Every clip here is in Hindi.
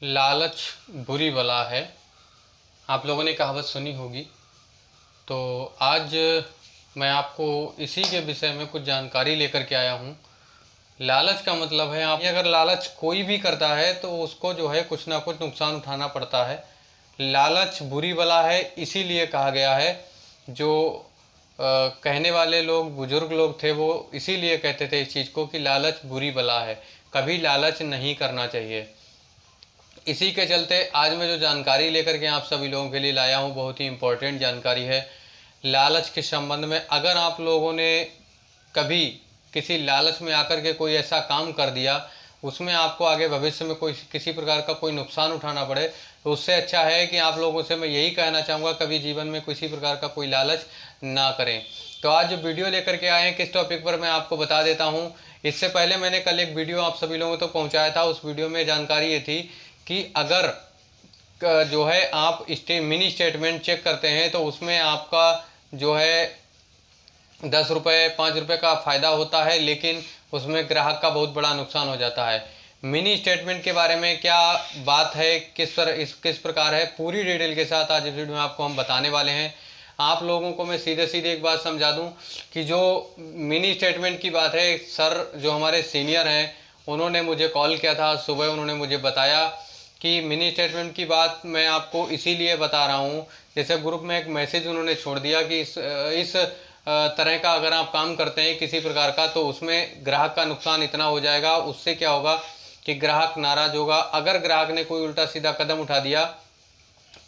लालच बुरी बला है। आप लोगों ने कहावत सुनी होगी। तो आज मैं आपको इसी के विषय में कुछ जानकारी लेकर के आया हूँ। लालच का मतलब है, आप अगर लालच कोई भी करता है तो उसको जो है कुछ ना कुछ नुकसान उठाना पड़ता है। लालच बुरी बला है इसीलिए कहा गया है। जो कहने वाले लोग, बुजुर्ग लोग थे, वो इसीलिए कहते थे इस चीज़ को कि लालच बुरी बला है, कभी लालच नहीं करना चाहिए। इसी के चलते आज मैं जो जानकारी लेकर के आप सभी लोगों के लिए लाया हूँ, बहुत ही इम्पोर्टेंट जानकारी है लालच के संबंध में। अगर आप लोगों ने कभी किसी लालच में आकर के कोई ऐसा काम कर दिया, उसमें आपको आगे भविष्य में कोई किसी प्रकार का कोई नुकसान उठाना पड़े, तो उससे अच्छा है कि आप लोगों से मैं यही कहना चाहूँगा, कभी जीवन में किसी प्रकार का कोई लालच ना करें। तो आज जो वीडियो लेकर के आए हैं, किस टॉपिक पर मैं आपको बता देता हूँ। इससे पहले मैंने कल एक वीडियो आप सभी लोगों तक पहुँचाया था। उस वीडियो में जानकारी ये थी कि अगर जो है आप मिनी स्टेटमेंट चेक करते हैं तो उसमें आपका जो है 10 रुपये 5 रुपये का फ़ायदा होता है, लेकिन उसमें ग्राहक का बहुत बड़ा नुकसान हो जाता है। मिनी स्टेटमेंट के बारे में क्या बात है, किस प्रकार है, पूरी डिटेल के साथ आज इस वीडियो में आपको हम बताने वाले हैं। आप लोगों को मैं सीधे सीधे एक बात समझा दूं कि जो मिनी स्टेटमेंट की बात है, सर जो हमारे सीनियर हैं उन्होंने मुझे कॉल किया था सुबह। उन्होंने मुझे बताया कि मिनी स्टेटमेंट की बात मैं आपको इसीलिए बता रहा हूँ, जैसे ग्रुप में एक मैसेज उन्होंने छोड़ दिया कि इस तरह का अगर आप काम करते हैं किसी प्रकार का, तो उसमें ग्राहक का नुकसान इतना हो जाएगा। उससे क्या होगा कि ग्राहक नाराज़ होगा। अगर ग्राहक ने कोई उल्टा सीधा कदम उठा दिया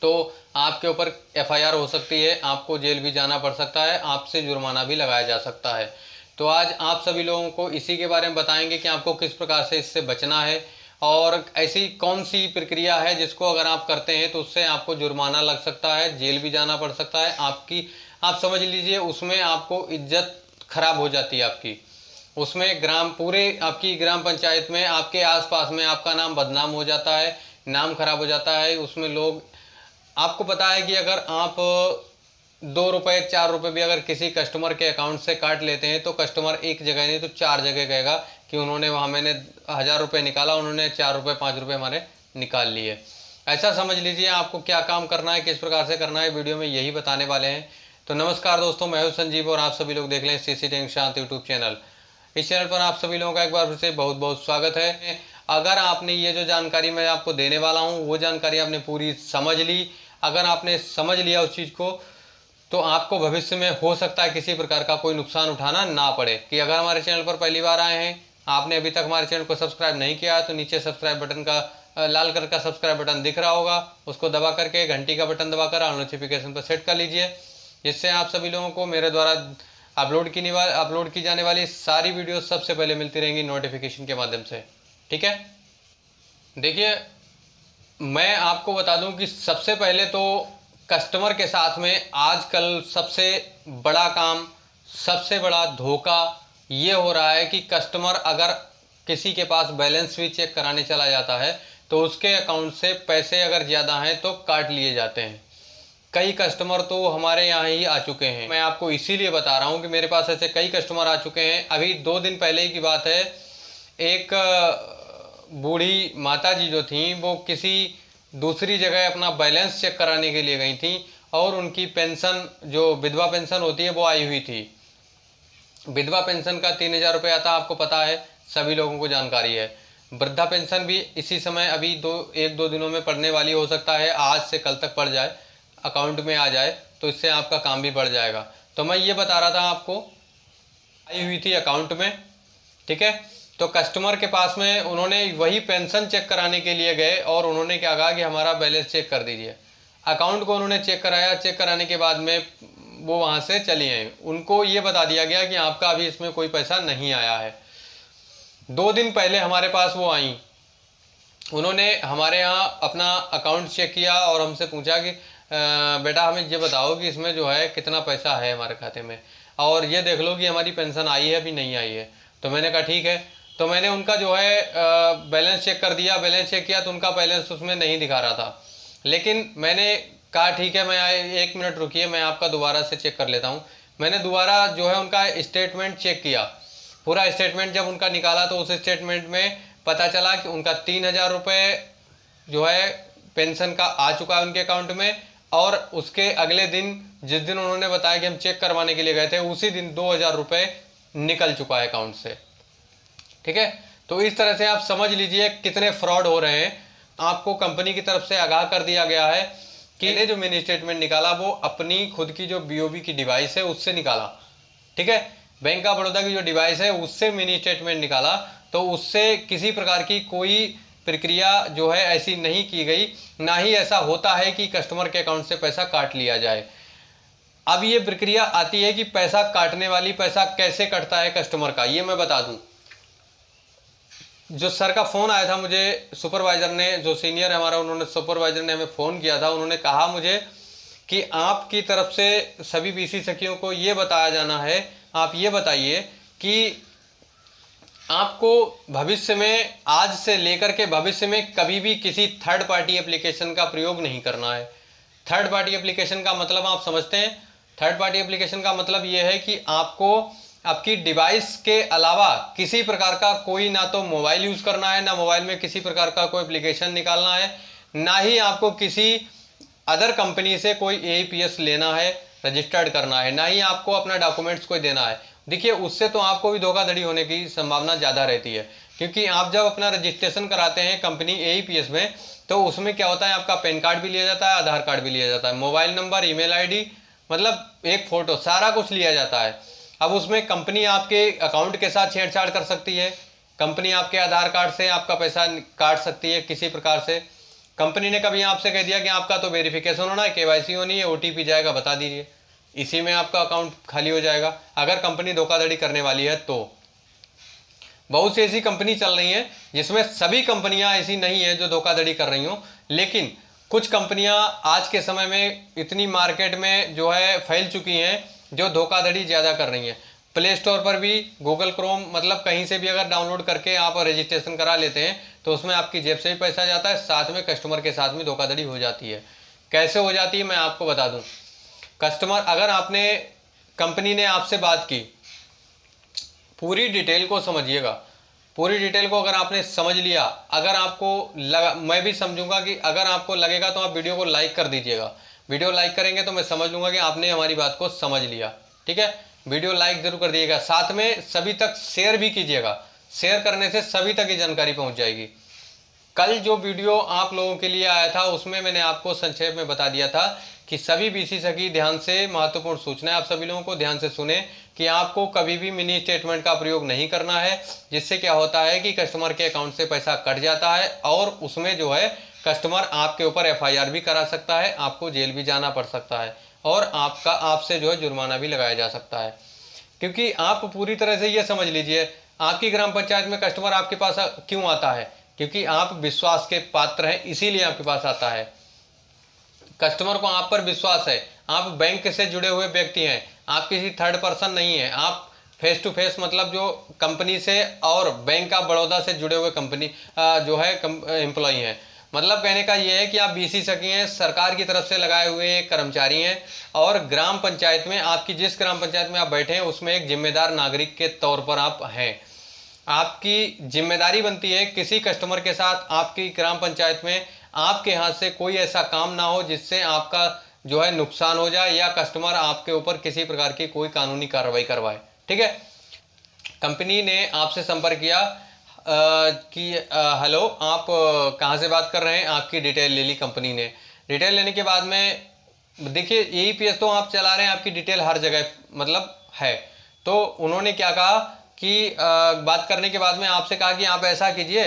तो आपके ऊपर एफआईआर हो सकती है, आपको जेल भी जाना पड़ सकता है, आपसे जुर्माना भी लगाया जा सकता है। तो आज आप सभी लोगों को इसी के बारे में बताएंगे कि आपको किस प्रकार से इससे बचना है और ऐसी कौन सी प्रक्रिया है जिसको अगर आप करते हैं तो उससे आपको जुर्माना लग सकता है, जेल भी जाना पड़ सकता है। आप समझ लीजिए उसमें आपको इज्जत खराब हो जाती है आपकी। उसमें पूरे आपकी ग्राम पंचायत में, आपके आसपास में आपका नाम बदनाम हो जाता है, नाम खराब हो जाता है। उसमें लोग, आपको पता है कि अगर आप 2 रुपये 4 रुपये भी अगर किसी कस्टमर के अकाउंट से काट लेते हैं तो कस्टमर एक जगह नहीं तो 4 जगह कहेगा कि उन्होंने वहाँ, मैंने 1000 रुपये निकाला, उन्होंने 4 रुपये 5 रुपये हमारे निकाल लिए। ऐसा समझ लीजिए आपको क्या काम करना है, किस प्रकार से करना है, वीडियो में यही बताने वाले हैं। तो नमस्कार दोस्तों, मैं हूं संजीव और आप सभी लोग देख लें सीसी टेक शांत यूट्यूब चैनल। इस चैनल पर आप सभी लोगों का एक बार फिर से बहुत बहुत स्वागत है। अगर आपने ये जो जानकारी मैं आपको देने वाला हूँ वो जानकारी आपने पूरी समझ ली, अगर आपने समझ लिया उस चीज़ को, तो आपको भविष्य में हो सकता है किसी प्रकार का कोई नुकसान उठाना ना पड़े। कि अगर हमारे चैनल पर पहली बार आए हैं, आपने अभी तक हमारे चैनल को सब्सक्राइब नहीं किया है, तो नीचे सब्सक्राइब बटन का लाल कलर का सब्सक्राइब बटन दिख रहा होगा, उसको दबा करके घंटी का बटन दबाकर ऑल नोटिफिकेशन पर सेट कर लीजिए, जिससे आप सभी लोगों को मेरे द्वारा अपलोड की जाने वाली सारी वीडियो सबसे पहले मिलती रहेंगी नोटिफिकेशन के माध्यम से। ठीक है, देखिए मैं आपको बता दूं कि सबसे पहले तो कस्टमर के साथ में आजकल सबसे बड़ा काम, सबसे बड़ा धोखा ये हो रहा है कि कस्टमर अगर किसी के पास बैलेंस भी चेक कराने चला जाता है तो उसके अकाउंट से पैसे अगर ज़्यादा हैं तो काट लिए जाते हैं। कई कस्टमर तो हमारे यहाँ ही आ चुके हैं। मैं आपको इसीलिए बता रहा हूँ कि मेरे पास ऐसे कई कस्टमर आ चुके हैं। अभी 2 दिन पहले ही की बात है, एक बूढ़ी माता जी जो थी वो किसी दूसरी जगह अपना बैलेंस चेक कराने के लिए गई थी और उनकी पेंशन, जो विधवा पेंशन होती है, वो आई हुई थी। विधवा पेंशन का 3000 रुपये आता, आपको पता है, सभी लोगों को जानकारी है। वृद्धा पेंशन भी इसी समय अभी 1-2 दिनों में पड़ने वाली, हो सकता है आज से कल तक पड़ जाए, अकाउंट में आ जाए, तो इससे आपका काम भी बढ़ जाएगा। तो मैं ये बता रहा था आपको, आई हुई थी अकाउंट में। ठीक है, तो कस्टमर के पास में उन्होंने वही पेंशन चेक कराने के लिए गए और उन्होंने क्या कहा कि हमारा बैलेंस चेक कर दीजिए। अकाउंट को उन्होंने चेक कराया, चेक कराने के बाद में वो वहाँ से चली आई। उनको ये बता दिया गया कि आपका अभी इसमें कोई पैसा नहीं आया है। 2 दिन पहले हमारे पास वो आई, उन्होंने हमारे यहाँ अपना अकाउंट चेक किया और हमसे पूछा कि बेटा हमें ये बताओ कि इसमें जो है कितना पैसा है हमारे खाते में, और ये देख लो कि हमारी पेंशन आई है अभी नहीं आई है। तो मैंने कहा ठीक है। तो मैंने उनका जो है बैलेंस चेक कर दिया। बैलेंस चेक किया तो उनका बैलेंस उसमें नहीं दिखा रहा था, लेकिन मैंने कहा ठीक है, मैं 1 मिनट रुकिए, मैं आपका दोबारा से चेक कर लेता हूँ। मैंने दोबारा जो है उनका स्टेटमेंट चेक किया। पूरा स्टेटमेंट जब उनका निकाला तो उस स्टेटमेंट में पता चला कि उनका 3000 रुपये जो है पेंशन का आ चुका है उनके अकाउंट में, और उसके अगले दिन जिस दिन उन्होंने बताया कि हम चेक करवाने के लिए गए थे, उसी दिन 2,000 रुपये निकल चुका है अकाउंट से। ठीक है, तो इस तरह से आप समझ लीजिए कितने फ्रॉड हो रहे हैं। आपको कंपनी की तरफ से आगाह कर दिया गया है कि इन्हें जो मिनी स्टेटमेंट निकाला वो अपनी खुद की जो बीओबी की डिवाइस है उससे निकाला। ठीक है, बैंक ऑफ बड़ौदा की जो डिवाइस है उससे मिनी स्टेटमेंट निकाला, तो उससे किसी प्रकार की कोई प्रक्रिया जो है ऐसी नहीं की गई, ना ही ऐसा होता है कि कस्टमर के अकाउंट से पैसा काट लिया जाए। अब ये प्रक्रिया आती है कि पैसा काटने वाली पैसा कैसे कटता है कस्टमर का, ये मैं बता दूं। जो सर का फ़ोन आया था मुझे, सुपरवाइज़र ने, जो सीनियर है हमारा, उन्होंने सुपरवाइज़र ने हमें फ़ोन किया था। उन्होंने कहा मुझे कि आपकी तरफ से सभी बीसी सखियों को ये बताया जाना है, आप ये बताइए कि आपको भविष्य में, आज से लेकर के भविष्य में कभी भी किसी थर्ड पार्टी एप्लीकेशन का प्रयोग नहीं करना है। थर्ड पार्टी एप्लीकेशन का मतलब आप समझते हैं? थर्ड पार्टी एप्लीकेशन का मतलब ये है कि आपको आपकी डिवाइस के अलावा किसी प्रकार का कोई, ना तो मोबाइल यूज़ करना है, ना मोबाइल में किसी प्रकार का कोई एप्लीकेशन निकालना है, ना ही आपको किसी अदर कंपनी से कोई APS लेना है, रजिस्टर्ड करना है, ना ही आपको अपना डॉक्यूमेंट्स कोई देना है। देखिए, उससे तो आपको भी धोखाधड़ी होने की संभावना ज़्यादा रहती है, क्योंकि आप जब अपना रजिस्ट्रेशन कराते हैं कंपनी APS में, तो उसमें क्या होता है, आपका पैन कार्ड भी लिया जाता है, आधार कार्ड भी लिया जाता है, मोबाइल नंबर, ईमेल ID, मतलब एक फ़ोटो, सारा कुछ लिया जाता है। अब उसमें कंपनी आपके अकाउंट के साथ छेड़छाड़ कर सकती है, कंपनी आपके आधार कार्ड से आपका पैसा काट सकती है किसी प्रकार से। कंपनी ने कभी आपसे कह दिया कि आपका तो वेरिफिकेशन होना है, KYC होनी है, OTP जाएगा, बता दीजिए, इसी में आपका अकाउंट खाली हो जाएगा। अगर कंपनी धोखाधड़ी करने वाली है तो बहुत सी ऐसी कंपनी चल रही हैं, जिसमें सभी कंपनियां ऐसी नहीं है जो धोखाधड़ी कर रही हों, लेकिन कुछ कंपनियां आज के समय में इतनी मार्केट में जो है फैल चुकी हैं जो धोखाधड़ी ज़्यादा कर रही हैं। प्ले स्टोर पर भी, गूगल क्रोम, मतलब कहीं से भी अगर डाउनलोड करके आप रजिस्ट्रेशन करा लेते हैं तो उसमें आपकी जेब से भी पैसा जाता है, साथ में कस्टमर के साथ में धोखाधड़ी हो जाती है। कैसे हो जाती है मैं आपको बता दूं। कस्टमर, अगर आपने, कंपनी ने आपसे बात की, पूरी डिटेल को समझिएगा, पूरी डिटेल को अगर आपने समझ लिया, अगर आपको लगा, मैं भी समझूंगा कि अगर आपको लगेगा तो आप वीडियो को लाइक कर दीजिएगा। वीडियो लाइक करेंगे तो मैं समझ लूँगा कि आपने हमारी बात को समझ लिया। ठीक है, वीडियो लाइक जरूर कर दिएगा, साथ में सभी तक शेयर भी कीजिएगा। शेयर करने से सभी तक ये जानकारी पहुँच जाएगी। कल जो वीडियो आप लोगों के लिए आया था उसमें मैंने आपको संक्षेप में बता दिया था कि सभी बीसी सखी ध्यान से, महत्वपूर्ण सूचना है, आप सभी लोगों को ध्यान से सुने कि आपको कभी भी मिनी स्टेटमेंट का प्रयोग नहीं करना है, जिससे क्या होता है कि कस्टमर के अकाउंट से पैसा कट जाता है और उसमें जो है कस्टमर आपके ऊपर FIR भी करा सकता है, आपको जेल भी जाना पड़ सकता है और आपसे जो है जुर्माना भी लगाया जा सकता है। क्योंकि आप पूरी तरह से ये समझ लीजिए, आपकी ग्राम पंचायत में कस्टमर आपके पास क्यों आता है? क्योंकि आप विश्वास के पात्र हैं, इसीलिए आपके पास आता है। कस्टमर को आप पर विश्वास है, आप बैंक से जुड़े हुए व्यक्ति हैं, आप किसी थर्ड पर्सन नहीं है, आप फेस टू फेस, मतलब जो कंपनी से और बैंक ऑफ बड़ौदा से जुड़े हुए कंपनी जो है एम्प्लॉई हैं। मतलब कहने का ये है कि आप बीसी सखी हैं, सरकार की तरफ से लगाए हुए कर्मचारी हैं और ग्राम पंचायत में, आपकी जिस ग्राम पंचायत में आप बैठे हैं उसमें एक जिम्मेदार नागरिक के तौर पर आप हैं। आपकी जिम्मेदारी बनती है किसी कस्टमर के साथ आपकी ग्राम पंचायत में आपके हाथ से कोई ऐसा काम ना हो जिससे आपका जो है नुकसान हो जाए या कस्टमर आपके ऊपर किसी प्रकार की कोई कानूनी कार्रवाई करवाए। ठीक है, कंपनी ने आपसे संपर्क किया कि हेलो, आप कहाँ से बात कर रहे हैं, आपकी डिटेल ले ली कंपनी ने। डिटेल लेने के बाद में देखिए, APS तो आप चला रहे हैं, आपकी डिटेल हर जगह मतलब है। तो उन्होंने क्या कहा कि बात करने के बाद में आपसे कहा कि आप ऐसा कीजिए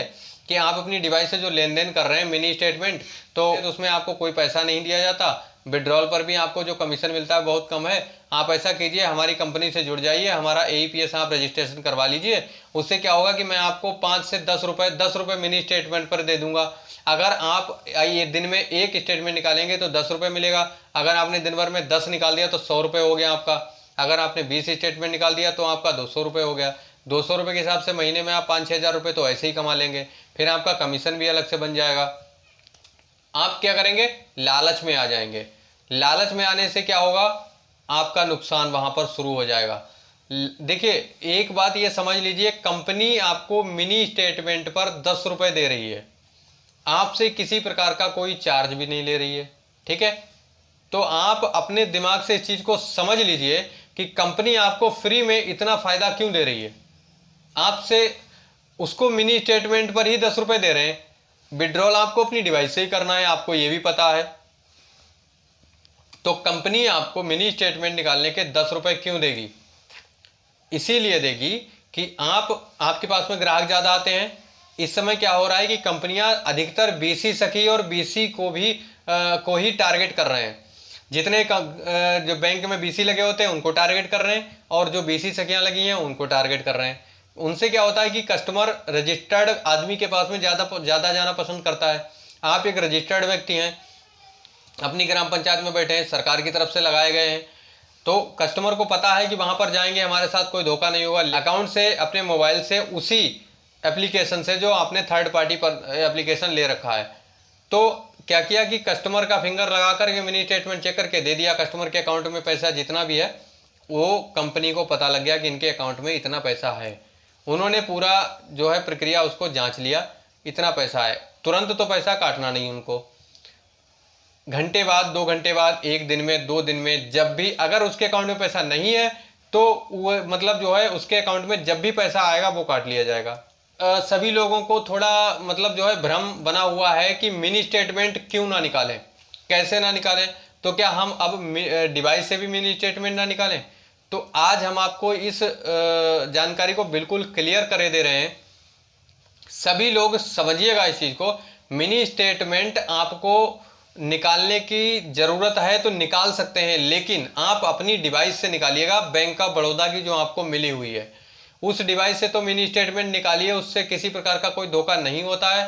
कि आप अपनी डिवाइस से जो लेन देन कर रहे हैं मिनी स्टेटमेंट, तो उसमें आपको कोई पैसा नहीं दिया जाता, विड्रॉल पर भी आपको जो कमीशन मिलता है बहुत कम है। आप ऐसा कीजिए, हमारी कंपनी से जुड़ जाइए, हमारा APS आप रजिस्ट्रेशन करवा लीजिए। उससे क्या होगा कि मैं आपको 5 से 10 रुपये मिनी स्टेटमेंट पर दे दूंगा। अगर आप ये दिन में एक स्टेटमेंट निकालेंगे तो 10 रुपये मिलेगा। अगर आपने दिन भर में 10 निकाल दिया तो 100 रुपये हो गया आपका। अगर आपने 20 स्टेटमेंट निकाल दिया तो आपका 200 रुपये हो गया। 200 रुपये के हिसाब से महीने में आप 5-6 हज़ार रुपये तो ऐसे ही कमा लेंगे। फिर आपका कमीशन भी अलग से बन जाएगा। आप क्या करेंगे, लालच में आ जाएंगे। लालच में आने से क्या होगा, आपका नुकसान वहां पर शुरू हो जाएगा। देखिए, एक बात ये समझ लीजिए, कंपनी आपको मिनी स्टेटमेंट पर 10 रुपये दे रही है। आपसे किसी प्रकार का कोई चार्ज भी नहीं ले रही है। ठीक है, तो आप अपने दिमाग से इस चीज़ को समझ लीजिए कि कंपनी आपको फ्री में इतना फ़ायदा क्यों दे रही है। आपसे उसको मिनी स्टेटमेंट पर ही 10 रुपये दे रहे हैं, विड्रॉल आपको अपनी डिवाइस से ही करना है, आपको ये भी पता है। तो कंपनी आपको मिनी स्टेटमेंट निकालने के 10 रुपये क्यों देगी? इसीलिए देगी कि आपके पास में ग्राहक ज़्यादा आते हैं। इस समय क्या हो रहा है कि कंपनियां अधिकतर बीसी सखी और बीसी को ही टारगेट कर रहे हैं। जितने जो बैंक में बीसी लगे होते हैं उनको टारगेट कर रहे हैं, और जो बीसी सखियां लगी हैं उनको टारगेट कर रहे हैं। उनसे क्या होता है कि कस्टमर रजिस्टर्ड आदमी के पास में ज़्यादा जाना पसंद करता है। आप एक रजिस्टर्ड व्यक्ति हैं, अपनी ग्राम पंचायत में बैठे हैं, सरकार की तरफ से लगाए गए हैं, तो कस्टमर को पता है कि वहाँ पर जाएंगे हमारे साथ कोई धोखा नहीं होगा। अकाउंट से अपने मोबाइल से उसी एप्लीकेशन से जो आपने थर्ड पार्टी पर एप्लीकेशन ले रखा है, तो क्या किया कि कस्टमर का फिंगर लगा करके मिनी स्टेटमेंट चेक करके दे दिया। कस्टमर के अकाउंट में पैसा जितना भी है वो कंपनी को पता लग गया कि इनके अकाउंट में इतना पैसा है। उन्होंने पूरा जो है प्रक्रिया उसको जांच लिया, इतना पैसा है। तुरंत तो पैसा काटना नहीं उनको, घंटे बाद, 2 घंटे बाद, 1 दिन में, 2 दिन में, जब भी अगर उसके अकाउंट में पैसा नहीं है तो वो मतलब जो है उसके अकाउंट में जब भी पैसा आएगा वो काट लिया जाएगा। सभी लोगों को थोड़ा मतलब जो है भ्रम बना हुआ है कि मिनी स्टेटमेंट क्यों ना निकालें, कैसे ना निकालें, तो क्या हम अब डिवाइस से भी मिनी स्टेटमेंट ना निकालें? तो आज हम आपको इस जानकारी को बिल्कुल क्लियर करे दे रहे हैं। सभी लोग समझिएगा इस चीज़ को, मिनी स्टेटमेंट आपको निकालने की ज़रूरत है तो निकाल सकते हैं, लेकिन आप अपनी डिवाइस से निकालिएगा। बैंक ऑफ बड़ौदा की जो आपको मिली हुई है उस डिवाइस से तो मिनी स्टेटमेंट निकालिए, उससे किसी प्रकार का कोई धोखा नहीं होता है।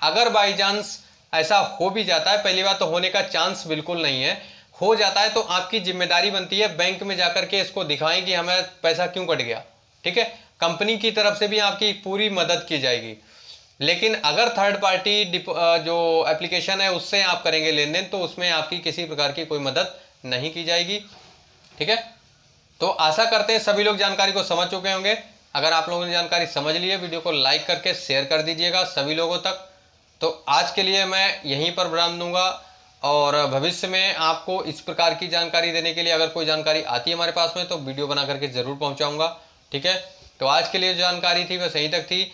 अगर बाई चांस ऐसा हो भी जाता है, पहली बात तो होने का चांस बिल्कुल नहीं है, हो जाता है तो आपकी जिम्मेदारी बनती है बैंक में जाकर के इसको दिखाएं कि हमें पैसा क्यों कट गया। ठीक है, कंपनी की तरफ से भी आपकी पूरी मदद की जाएगी। लेकिन अगर थर्ड पार्टी जो एप्लीकेशन है उससे आप करेंगे लेन देन, तो उसमें आपकी किसी प्रकार की कोई मदद नहीं की जाएगी। ठीक है, तो आशा करते हैं सभी लोग जानकारी को समझ चुके होंगे। अगर आप लोगों ने जानकारी समझ ली है, वीडियो को लाइक करके शेयर कर दीजिएगा सभी लोगों तक। तो आज के लिए मैं यहीं पर विराम दूंगा, और भविष्य में आपको इस प्रकार की जानकारी देने के लिए अगर कोई जानकारी आती है हमारे पास में तो वीडियो बना करके ज़रूर पहुंचाऊंगा। ठीक है, तो आज के लिए जो जानकारी थी बस यहीं तक थी।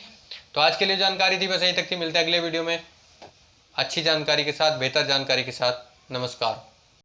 मिलते हैं अगले वीडियो में अच्छी जानकारी के साथ, बेहतर जानकारी के साथ। नमस्कार।